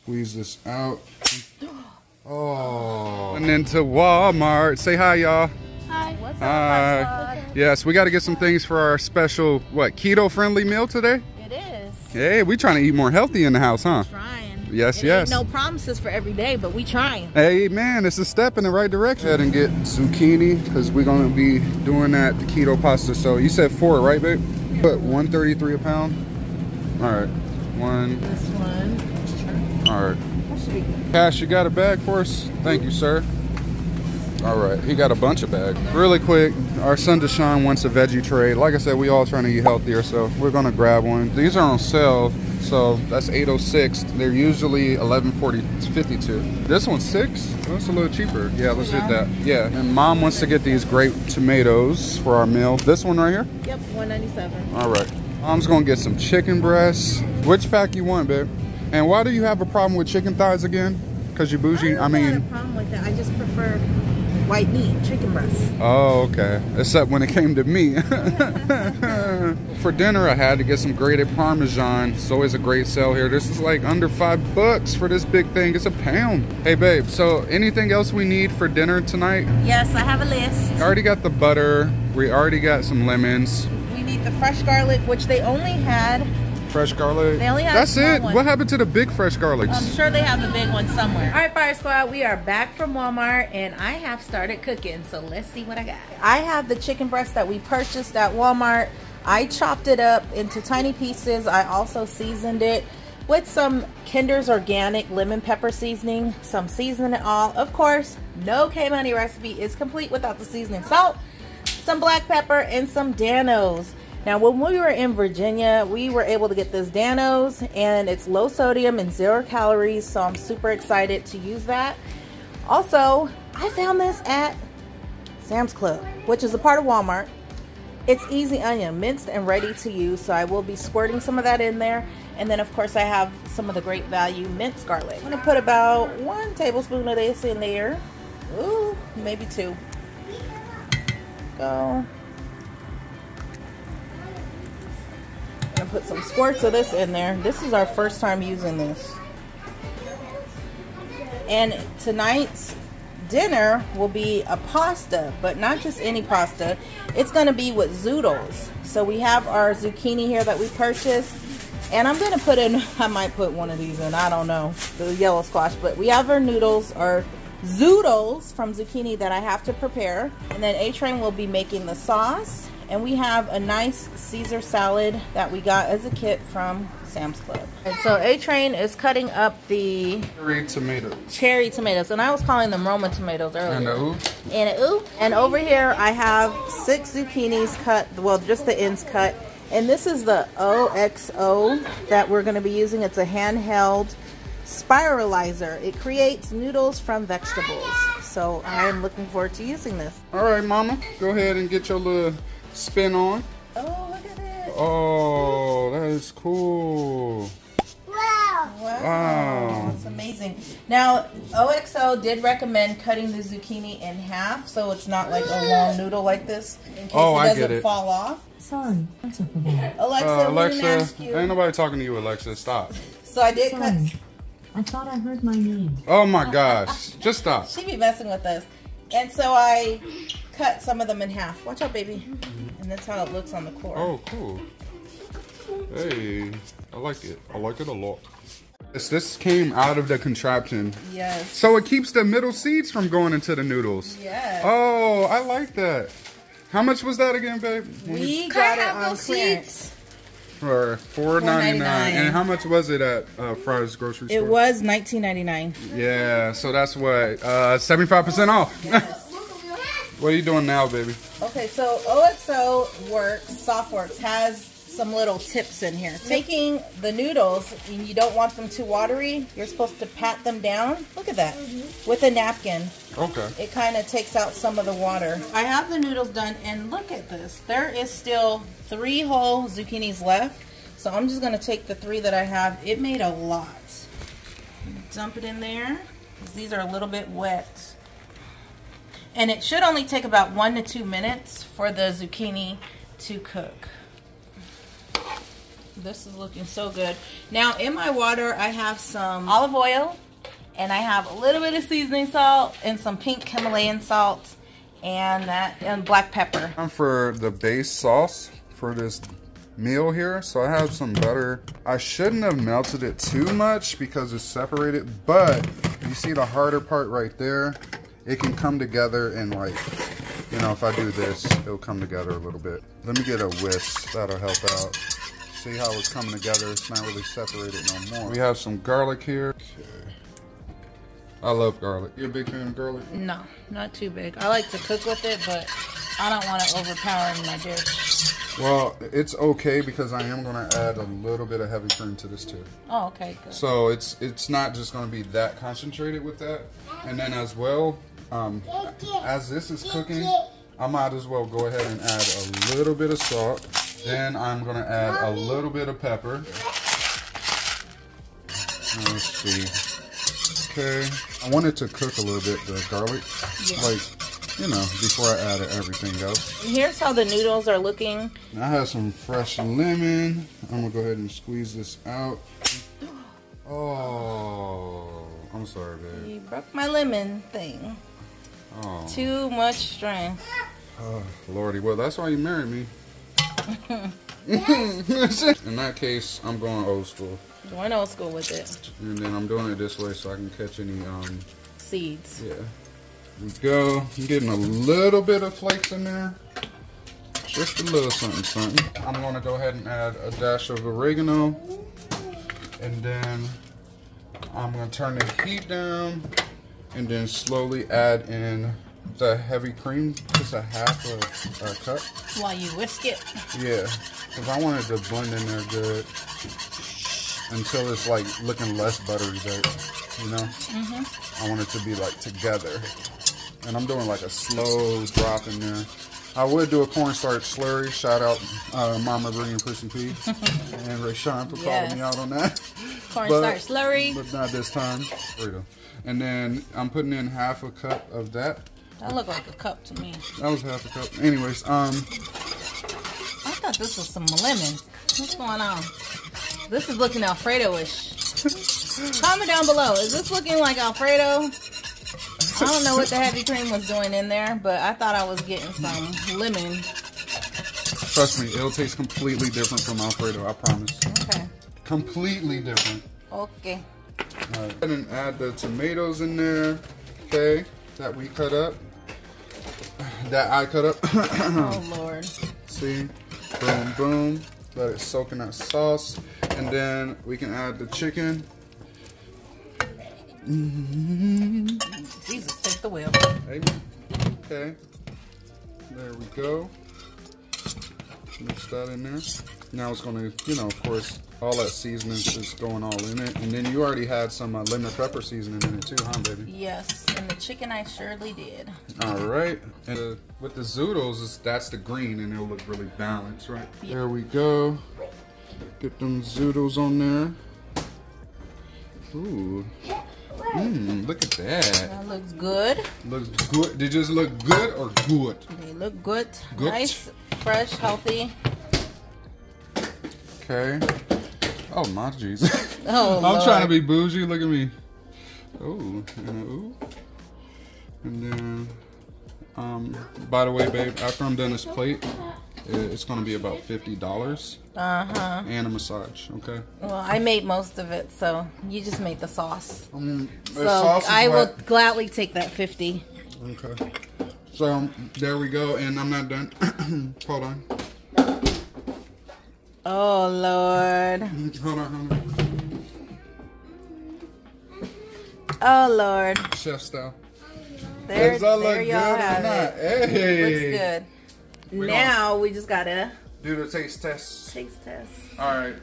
squeeze this out. Oh, and into Walmart. Say hi, y'all. Hi. What's up? Yes, we got to get some things for our special, what, keto-friendly meal today? It is. Hey, we trying to eat more healthy in the house, huh? Trying. Yes, Ain't no promises for every day, but we trying. Hey, man, it's a step in the right direction. Go ahead and get zucchini, because we're going to be doing that, the keto pasta. So you said 4, right, babe? But $1.33 a pound. All right. This one. All right. Cash, you got a bag for us? Thank you, sir. All right, he got a bunch of bags. Really quick, our son Deshaun wants a veggie tray. Like I said, we all trying to eat healthier, so we're gonna grab one. These are on sale, so that's $8.06. They're usually $11.52. This one's $6. That's a little cheaper. Yeah, let's hit that. Yeah, and mom wants to get these grape tomatoes for our meal. This one right here? Yep, $1.97. All right. Mom's gonna get some chicken breasts. Which pack you want, babe? And why do you have a problem with chicken thighs again? Because you bougie? I mean, I don't have a problem with that. I just prefer white meat, chicken breast. Oh, okay. Except when it came to me. For dinner, I had to get some grated Parmesan. It's always a great sale here. This is like under $5 for this big thing. It's a pound. Hey, babe, so anything else we need for dinner tonight? Yes, I have a list. I already got the butter. We already got some lemons. We need the fresh garlic, which they only had. Fresh garlic. They only have That's it. one. What happened to the big fresh garlics? I'm sure they have the big one somewhere. All right, Fire Squad, we are back from Walmart and I have started cooking. So let's see what I got. I have the chicken breast that we purchased at Walmart. I chopped it up into tiny pieces. I also seasoned it with some Kinder's Organic lemon pepper seasoning, some seasoning and all. Of course, no Kmoney recipe is complete without the seasoning salt, some black pepper, and some Danos. Now, when we were in Virginia, we were able to get this Danos, and it's low sodium and 0 calories, so I'm super excited to use that. Also, I found this at Sam's Club, which is a part of Walmart. It's easy onion, minced and ready to use, so I will be squirting some of that in there. And then, of course, I have some of the great value minced garlic. I'm going to put about 1 tablespoon of this in there. Ooh, maybe 2. Go. And put some squirts of this in there. This is our first time using this. And tonight's dinner will be a pasta, but not just any pasta. It's going to be with zoodles. So we have our zucchini here that we purchased. And I'm going to put in, I might put one of these in, I don't know, the yellow squash. But we have our noodles, our zoodles from zucchini that I have to prepare. And then Atrain will be making the sauce. And we have a nice Caesar salad that we got as a kit from Sam's Club. And so Atrain is cutting up the cherry tomatoes. And I was calling them Roma tomatoes earlier. And over here I have 6 zucchinis cut, well, just the ends cut. And this is the OXO that we're going to be using. It's a handheld spiralizer. It creates noodles from vegetables. So I am looking forward to using this. All right, mama, go ahead and get your little spin on. Oh, look at it. Oh, that is cool. Wow. That's amazing. Now, OXO did recommend cutting the zucchini in half so it's not like a long noodle like this in case it doesn't fall off. Sorry, answer for that. Alexa, Alexa, ain't nobody talking to you, Alexa. Stop. So I did cut. I thought I heard my name. Oh my gosh. Just stop. She be messing with us. And so I cut some of them in half. Watch out, baby. And that's how it looks on the core. Oh, cool. Hey, I like it. I like it a lot. This came out of the contraption. Yes. So it keeps the middle seeds from going into the noodles. Yes. Oh, I like that. How much was that again, babe? We got it on clearance. For $4.99. And how much was it at Fry's grocery store? It was $19.99. Yeah, so that's what, 75% off. Yes. What are you doing now, baby? Okay, so OXO Works, Softworks, has some little tips in here. Taking the noodles, and you don't want them too watery, you're supposed to pat them down. Look at that. With a napkin. Okay. It kind of takes out some of the water. I have the noodles done, and look at this. There is still 3 whole zucchinis left. So I'm just going to take the 3 that I have. It made a lot. Dump it in there, because these are a little bit wet. And it should only take about 1 to 2 minutes for the zucchini to cook. This is looking so good. Now in my water, I have some olive oil, and I have a little bit of seasoning salt and some pink Himalayan salt and black pepper. For the base sauce for this meal here, so I have some butter. I shouldn't have melted it too much because it's separated, but you see the harder part right there? It can come together and, like, you know, if I do this, it'll come together a little bit. Let me get a whisk, that'll help out. See how it's coming together? It's not really separated no more. We have some garlic here. Okay. I love garlic. You a big fan of garlic? No, not too big. I like to cook with it, but I don't want it overpowering my dish. Well, it's okay because I am going to add a little bit of heavy cream to this too. Oh, okay, good. So it's not just going to be that concentrated with that. And then as well, as this is cooking, I might as well go ahead and add a little bit of salt. Then I'm going to add a little bit of pepper. Let's see. Okay. I want it to cook a little bit, the garlic. Yeah. Like, you know, before I add everything else. Here's how the noodles are looking. I have some fresh lemon. I'm going to go ahead and squeeze this out. Oh, I'm sorry, babe. You broke my lemon thing. Oh. Too much strength. Oh, Lordy. Well, that's why you married me. In that case, I'm going old school. Going old school with it. And then I'm doing it this way so I can catch any seeds. Yeah. There we go. I'm getting a little bit of flakes in there. Just a little something, something. I'm going to go ahead and add a dash of oregano. And then I'm going to turn the heat down. And then slowly add in the heavy cream. Just a half a cup. While you whisk it? Yeah. Because I want it to blend in there good. Until it's like looking less buttery, babe. You know? I want it to be like together. And I'm doing like a slow drop in there. I would do a cornstarch slurry. Shout out Mama Bree and Pussy P. And Rayshawn for calling me out on that. Cornstarch slurry. But not this time. And then I'm putting in half a cup of that. That looked like a cup to me. That was half a cup. Anyways, I thought this was some lemon. What's going on? This is looking Alfredo-ish. Comment down below. Is this looking like Alfredo? I don't know what the heavy cream was doing in there, but I thought I was getting some lemon. Trust me, it'll taste completely different from Alfredo, I promise. Okay. Completely different. Okay. Alright, and then add the tomatoes in there, okay, that we cut up. That I cut up. Oh, Lord. See? Boom, boom. Let it soak in that sauce. And then we can add the chicken. Jesus, take the wheel. Okay. There we go. Mix that in there. Now it's going to, you know, of course, all that seasoning is just going all in it. And then you already had some lemon pepper seasoning in it too, huh, baby? Yes, and the chicken I surely did. All right. And with the zoodles, that's the green, and it'll look really balanced, right? Yeah. There we go. Get them zoodles on there. Ooh. Look at that. That looks good. Looks good. They just look good or good? They look good. Good. Nice, fresh, healthy. Okay. Oh my jeez. Oh, I'm trying to be bougie. Look at me. Oh, ooh. And then, by the way, babe, after I'm done this plate, it's gonna be about $50. And a massage. Okay. Well, I made most of it, so you just made the sauce. The sauce I will gladly take that 50. Okay. So there we go, and I'm not done. Hold on. Oh Lord. Hold on. Oh Lord. Chef style. There Does that look y'all good have or not? it. Hey. Looks good. Now we just gotta do the taste test. Taste test. All right.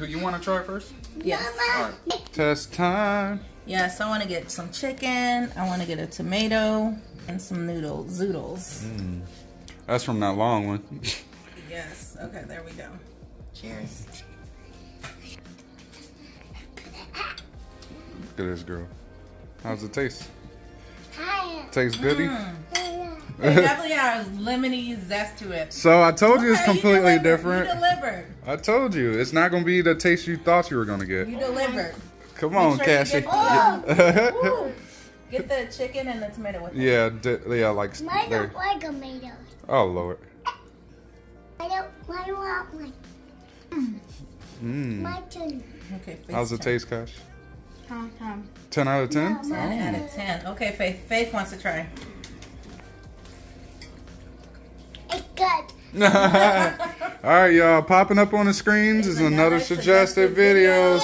You want to try it first? Yes. All right. Test time. Yes, I want to get some chicken. I want to get a tomato and some zoodles. That's from that long one. Yes. Okay, there we go. Cheers. Look at this girl. How's it taste? Tastes goody? It definitely has lemony zest to it. So I told you it's Okay, completely you different. You delivered. I told you it's not gonna be the taste you thought you were gonna get. You delivered. Come on, Make sure you Cassie. get Get the chicken and the tomato with it. Yeah, like. I don't like tomatoes. Oh Lord. I want one. My turn. Okay, Faith. How's it taste, Cash? 10. 10 out of 10? 10 out of 10. Okay, Faith. Faith wants to try. It's good. All right, y'all. Popping up on the screens is another suggested video.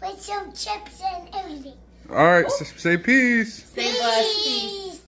With some chips and everything. All right, say peace. Stay blessed. Peace.